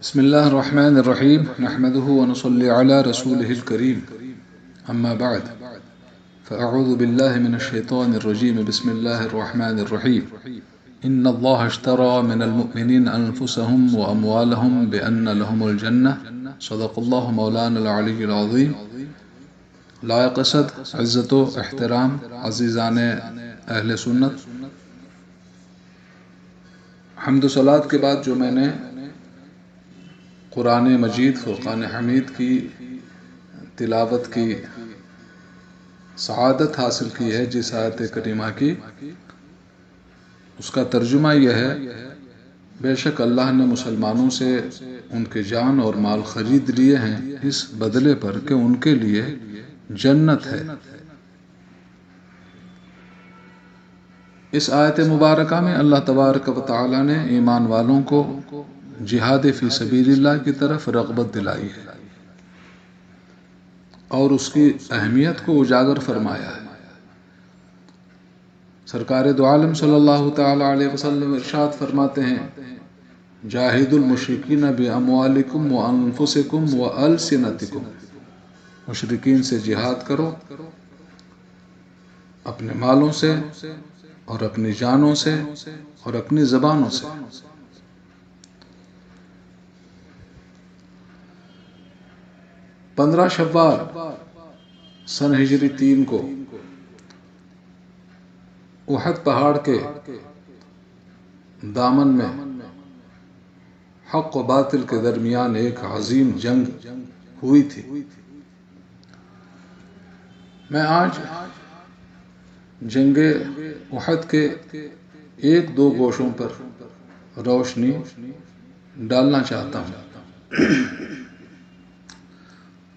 بسم الله الرحمن الرحيم نحمده ونصلي على رسوله الكريم أما بعد فأعوذ بالله من الشيطان الرجيم بسم الله الرحمن الرحيم إن الله اشترى من المؤمنين أنفسهم وأموالهم بأن لهم الجنة صدق الله مولانا العلي العظيم لائق صد عزت و احترام عزیزان اہل سنت، حمد و صلات کے بعد جو میں نے قرآن مجید فرقان حمید کی تلاوت کی سعادت حاصل کی ہے جس آیت کریمہ کی، اس کا ترجمہ یہ ہے: بے شک اللہ نے مسلمانوں سے ان کے جان اور مال خرید لیے ہیں اس بدلے پر کہ ان کے لیے جنت ہے۔ اس آیت مبارکہ میں اللہ تبارک و تعالی نے ایمان والوں کو جہاد فی سبیل اللہ کی طرف رغبت دلائی ہے اور اس کی اہمیت کو اجاگر فرمایا ہے۔ سرکار دو عالم صلی اللہ تعالی علیہ وسلم ارشاد فرماتے ہیں: جاہدوا المشرکین باموالکم وانفسکم والسنتکم، مشرکین سے جہاد کرو اپنے مالوں سے اور اپنی جانوں سے اور اپنی زبانوں سے۔ 15 شوال سن ہجری 3 کو احد پہاڑ کے دامن میں حق و باطل کے درمیان ایک عظیم جنگ ہوئی تھی۔ میں آج جنگ احد کے ایک دو گوشوں پر روشنی ڈالنا چاہتا ہوں۔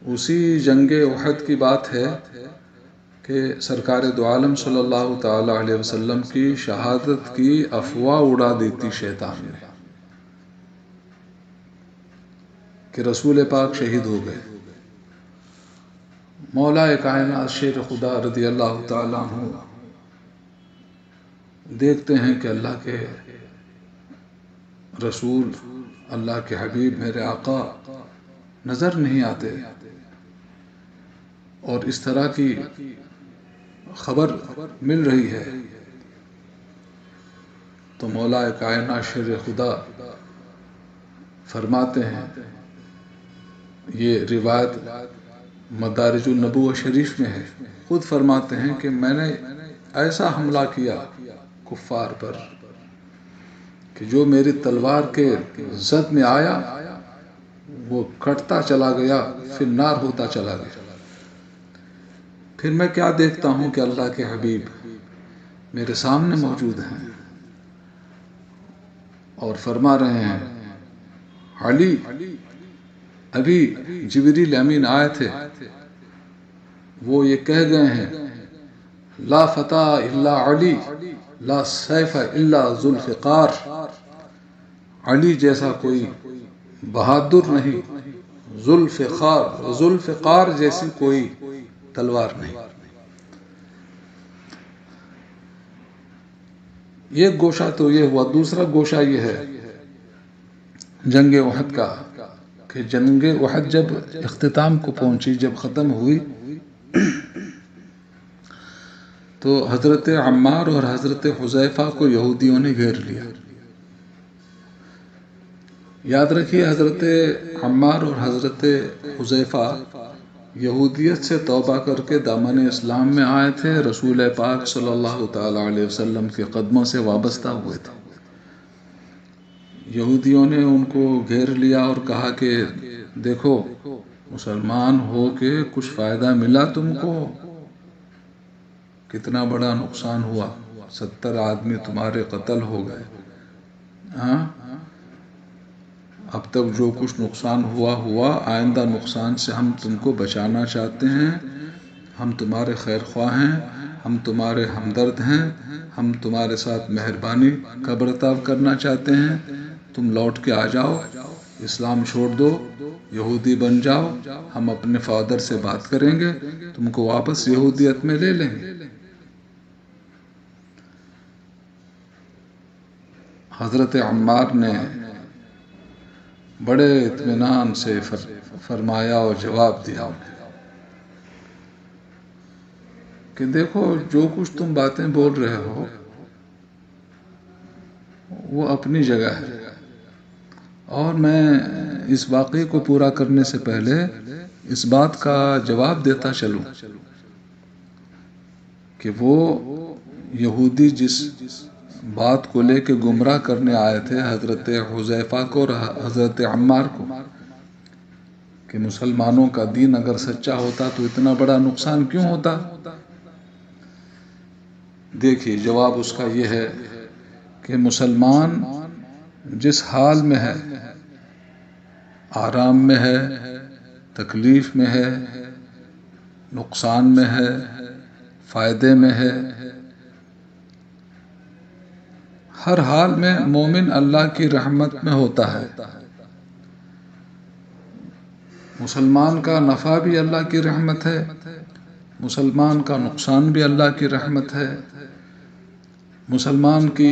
اسی جنگ احد کی بات ہے کہ سرکار دو عالم صلی اللہ تعالی علیہ وسلم کی شہادت کی افواہ اڑا دیتی شیطان نے کہ رسول پاک شہید ہو گئے۔ مولا کائنات شیر خدا رضی اللہ تعالیٰ عنہ دیکھتے ہیں کہ اللہ کے رسول، اللہ کے حبیب، میرے آقا نظر نہیں آتے، اور اس طرح کی خبر مل رہی ہے تو مولا کائنات شیر خدا فرماتے ہیں، یہ روایت مدارج النبوہ شریف میں ہے، خود فرماتے ہیں کہ میں نے ایسا حملہ کیا کفار پر کہ جو میری تلوار کے زد میں آیا وہ کٹتا چلا گیا، پھر نار ہوتا چلا گیا۔ پھر میں کیا دیکھتا ہوں کہ اللہ کے حبیب میرے سامنے موجود ہیں اور فرما رہے ہیں: علی، ابھی جبریل امین آئے تھے، وہ یہ کہہ گئے ہیں: لا فتح الا علی، لا سیف الا ذوالفقار، علی جیسا کوئی بہادر نہیں، ذوالفقار جیسی کوئی تلوار نہیں۔ ایک گوشہ تو یہ ہوا، دوسرا گوشہ یہ ہے جنگ احد کا کہ جنگ احد جب اختتام کو پہنچی، جب ختم ہوئی تو حضرت عمار اور حضرت حذیفہ کو یہودیوں نے گھیر لیا۔ یاد رکھیے، حضرت عمار اور حضرت حذیفہ یہودیت سے توبہ کر کے دامن اسلام میں آئے تھے، رسول پاک صلی اللہ تعالی علیہ وسلم کے قدموں سے وابستہ ہوئے تھے۔ یہودیوں نے ان کو گھیر لیا اور کہا کہ دیکھو، مسلمان ہو کے کچھ فائدہ ملا تم کو؟ کتنا بڑا نقصان ہوا، 70 آدمی تمہارے قتل ہو گئے۔ ہاں، اب تک جو کچھ نقصان ہوا، آئندہ نقصان سے ہم تم کو بچانا چاہتے ہیں، ہم تمہارے خیر خواہ ہیں، ہم تمہارے ہمدرد ہیں، ہم تمہارے ساتھ مہربانی کا برتاؤ کرنا چاہتے ہیں، تم لوٹ کے آ جاؤ، اسلام چھوڑ دو، یہودی بن جاؤ، ہم اپنے فادر سے بات کریں گے، تم کو واپس یہودیت میں لے لیں گے۔ حضرت عمار نے بڑے اطمینان سے فرمایا اور جواب دیا انہیں کہ دیکھو جو کچھ تم باتیں بول رہے ہو وہ اپنی جگہ ہے، اور میں اس واقعے کو پورا کرنے سے پہلے اس بات کا جواب دیتا چلوں کہ وہ یہودی جس بات کو لے کے گمراہ کرنے آئے تھے حضرت حذیفہ کو اور حضرت عمار کو کہ مسلمانوں کا دین اگر سچا ہوتا تو اتنا بڑا نقصان کیوں ہوتا، دیکھیے جواب اس کا یہ ہے کہ مسلمان جس حال میں ہے، آرام میں ہے، تکلیف میں ہے، نقصان میں ہے، فائدے میں ہے، ہر حال میں مومن اللہ کی رحمت میں ہوتا ہے۔ مسلمان کا نفع بھی اللہ کی رحمت ہے، مسلمان کا نقصان بھی اللہ کی رحمت ہے، مسلمان کی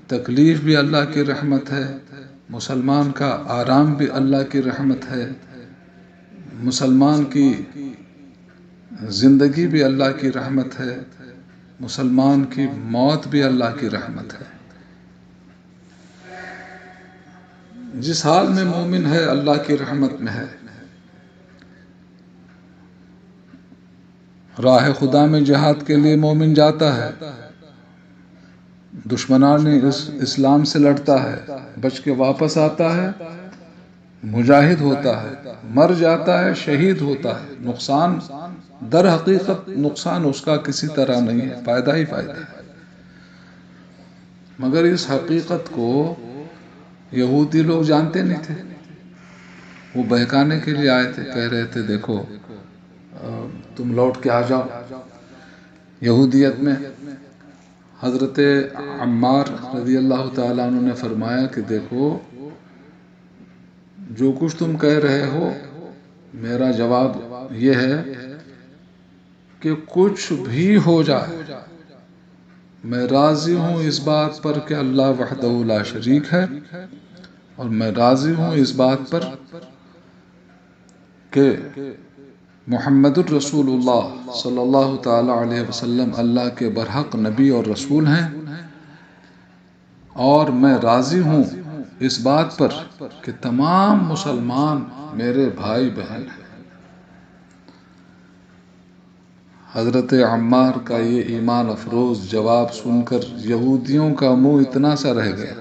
تکلیف بھی اللہ کی رحمت ہے، مسلمان کا آرام بھی اللہ کی رحمت ہے، مسلمان کی زندگی بھی اللہ کی رحمت ہے، مسلمان کی موت بھی اللہ کی رحمت ہے۔ جس حال میں مومن ہے اللہ کی رحمت میں ہے۔ راہ خدا میں جہاد کے لیے مومن جاتا ہے، دشمنان اسلام سے لڑتا ہے، بچ کے واپس آتا ہے، مجاہد ہوتا ہے، مر جاتا ہے، شہید ہوتا ہے، نقصان در حقیقت نقصان اس کا کسی طرح نہیں ہے، فائدہ ہی فائدہ ہے۔ مگر اس حقیقت کو یہودی لوگ جانتے نہیں تھے، وہ بہکانے کے لیے آئے تھے، کہہ رہے تھے دیکھو تم لوٹ کے آ جاؤ یہودیت میں۔ حضرت عمار رضی اللہ تعالیٰ عنہ نے فرمایا کہ دیکھو جو کچھ تم کہہ رہے ہو میرا جواب یہ ہے کہ کچھ بھی ہو جائے میں راضی ہوں اس بات پر کہ اللہ وحدہ لا شریک ہے، اور میں راضی ہوں اس بات پر کہ محمد الرسول اللہ صلی اللہ تعالی علیہ وسلم اللہ کے برحق نبی اور رسول ہیں، اور میں راضی ہوں اس بات پر کہ تمام مسلمان میرے بھائی بہن ہیں۔ حضرت عمار کا یہ ایمان افروز جواب سن کر یہودیوں کا منہ اتنا سا رہ گیا۔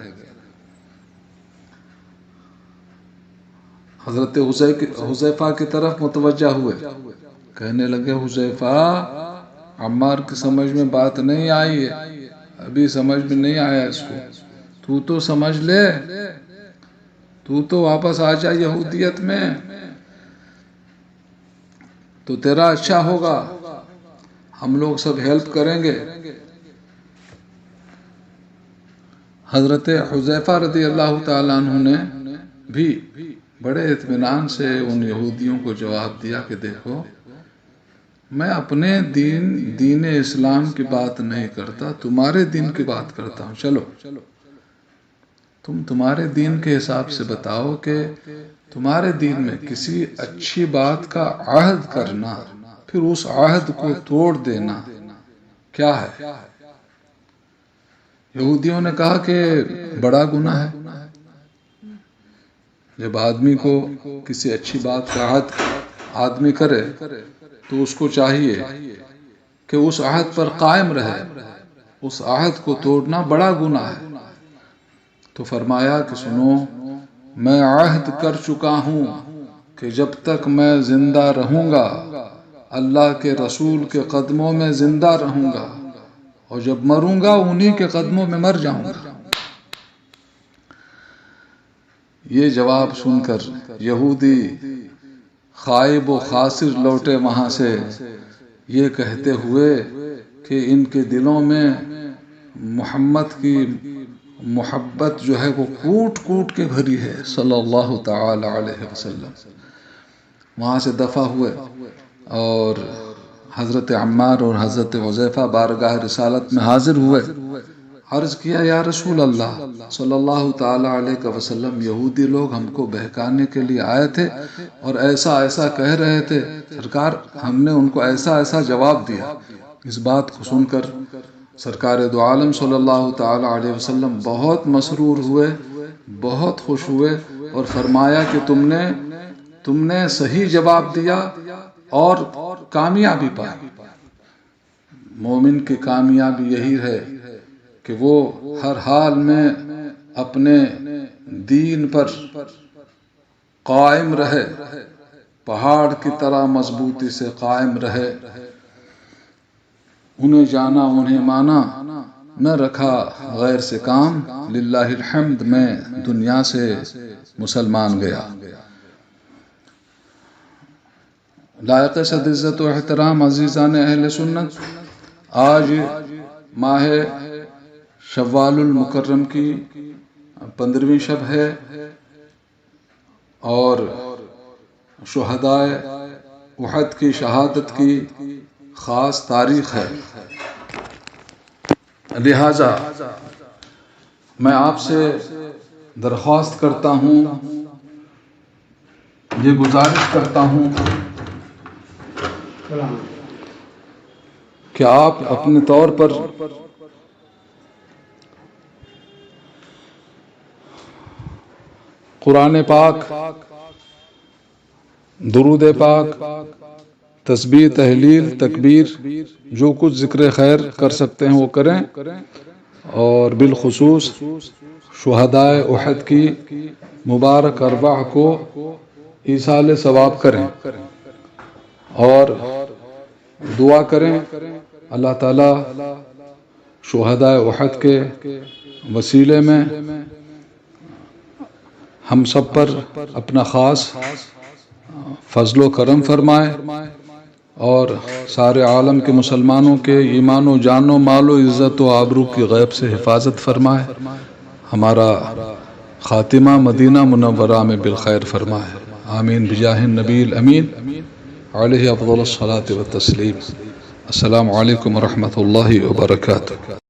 حضرت حذیفہ کی طرف متوجہ ہوئے، کہنے لگے حذیفہ عمار کی سمجھ میں بات نہیں آئی ہے، ابھی سمجھ میں نہیں آیا اس کو، تو تو سمجھ لے، تو تو واپس آ جا یہودیت میں تو تیرا اچھا ہوگا، ہم لوگ سب ہیلپ کریں گے۔ حضرت حذیفہ رضی اللہ تعالیٰ عنہ نے بھی بڑے اطمینان سے ان یہودیوں کو جواب دیا کہ دیکھو میں اپنے دین اسلام کی بات نہیں کرتا، تمہارے دین کی بات کرتا ہوں، چلو تم تمہارے دین کے حساب سے بتاؤ کہ تمہارے دین میں کسی اچھی بات کا عہد کرنا پھر اس عہد کو توڑ دینا کیا ہے؟ یہودیوں نے کہا کہ بڑا گناہ ہے، جب آدمی کو کسی اچھی بات کا عہد آدمی کرے تو اس کو چاہیے کہ اس عہد پر قائم رہے، اس عہد کو توڑنا بڑا گناہ ہے۔ تو فرمایا کہ سنو میں عہد کر چکا ہوں کہ جب تک میں زندہ رہوں گا اللہ کے رسول کے قدموں میں زندہ رہوں گا، اور جب مروں گا انہی کے قدموں میں مر جاؤں گا۔ یہ جواب سن کر یہودی خائب و خاسر لوٹے وہاں سے یہ کہتے ہوئے کہ ان کے دلوں میں محمد کی محبت جو ہے وہ کوٹ کوٹ کے بھری ہے صلی اللہ تعالی علیہ وسلم۔ وہاں سے دفع ہوئے اور حضرت عمار اور حضرت حذیفہ بارگاہ رسالت میں حاضر ہوئے۔ عرض کیا یا رسول اللہ صلی اللہ تعالی علیہ وسلم، یہودی لوگ ہم کو بہکانے کے لیے آئے تھے اور ایسا ایسا کہہ رہے تھے، سرکار ہم نے ان کو ایسا ایسا جواب دیا۔ اس بات کو سن کر سرکار دو عالم صلی اللہ تعالی علیہ وسلم بہت مسرور ہوئے، بہت خوش ہوئے اور فرمایا کہ تم نے صحیح جواب دیا اور کامیابی پائی۔ مومن کی کامیابی یہی ہے کہ وہ ہر حال میں اپنے دین پر قائم رہے، پہاڑ کی طرح مضبوطی سے قائم رہے، انہیں جانا انہیں مانا نہ رکھا غیر سے کام، للہ الحمد میں دنیا سے مسلمان گیا۔ لائق صد عزت و احترام عزیزان اہل سنت، آج ماہ شوال المکرم کی 15ویں شب ہے اور شہدائے احد کی شہادت کی خاص تاریخ ہے، لہذا میں آپ سے درخواست کرتا ہوں، یہ گزارش کرتا ہوں کہ آپ اپنے طور پر قرآن پاک، درود پاک، تسبیح، تحلیل، تکبیر، جو کچھ ذکر خیر کر سکتے ہیں وہ کریں، اور بالخصوص شہدائے احد کی مبارک ارواح کو ایصال ثواب کریں اور دعا کریں اللہ تعالی شہدائے احد کے وسیلے میں ہم سب پر اپنا خاص فضل و کرم فرمائے اور سارے عالم کے مسلمانوں کے ایمان و جان و مال و عزت و آبرو کی غیب سے حفاظت فرمائے، ہمارا خاتمہ مدینہ منورہ میں بالخیر فرمائے، آمین بجاہ النبی الامین علیہ افضل الصلاۃ والتسلیم۔ السلام علیکم ورحمۃ اللہ وبرکاتہ۔